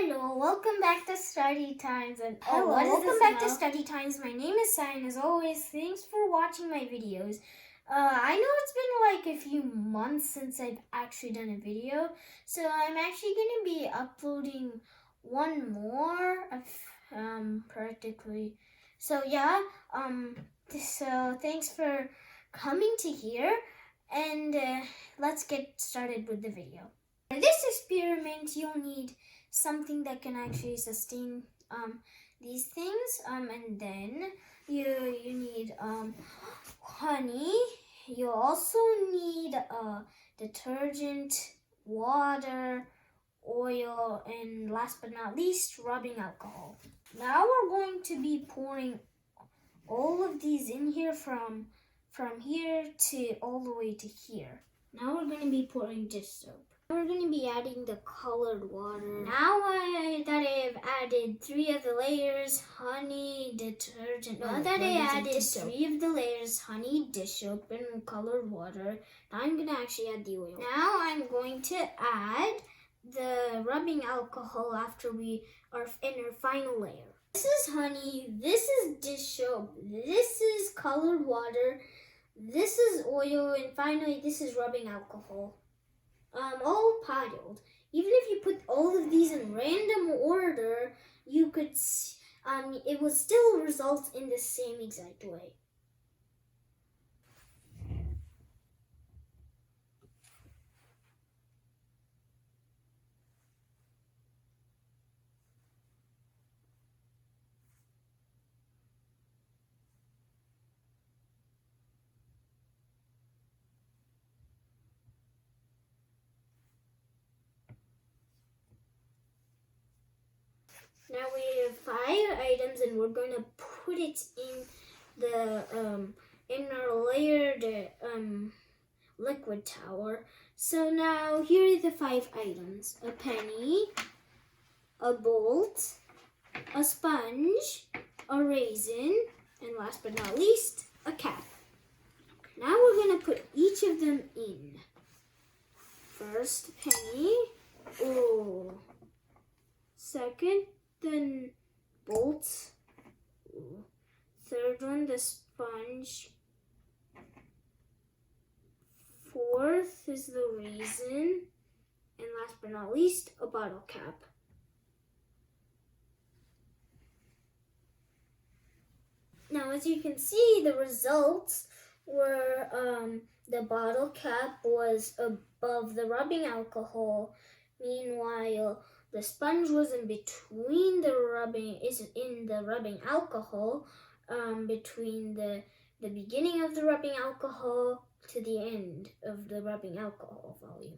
Hello, welcome back to Study Times. To Study Times. My name is Sai, as always, thanks for watching my videos. I know it's been like a few months since I've actually done a video, so I'm actually going to be uploading one more, practically. So yeah, so thanks for coming to here, and let's get started with the video. For this experiment, you'll need something that can actually sustain these things, and then you need honey. You also need detergent, water, oil, and last but not least, rubbing alcohol. Now we're going to be pouring all of these in here from here to all the way to here. Now we're going to be pouring dish soap. We're going to be adding the colored water. Now that I have added 3 of the layers, honey, detergent. Now that I added 3 of the layers, honey, dish soap, and colored water, now I'm going to actually add the oil. Now I'm going to add the rubbing alcohol after we are in our final layer. This is honey, this is dish soap, this is colored water, this is oil, and finally this is rubbing alcohol. All piled. Even if you put all of these in random order, you could, it would still result in the same exact way. Now we have 5 items, and we're going to put it in the in our layered liquid tower. So now here are the 5 items: a penny, a bolt, a sponge, a raisin, and last but not least, a cap. Now we're going to put each of them in. First, penny. Oh. Second, the bolt. Ooh. Third one, the sponge. Fourth is the raisin. And last but not least, a bottle cap. Now, as you can see, the results were the bottle cap was above the rubbing alcohol. Meanwhile, the sponge was in between the rubbing alcohol, between the beginning of the rubbing alcohol to the end of the rubbing alcohol volume.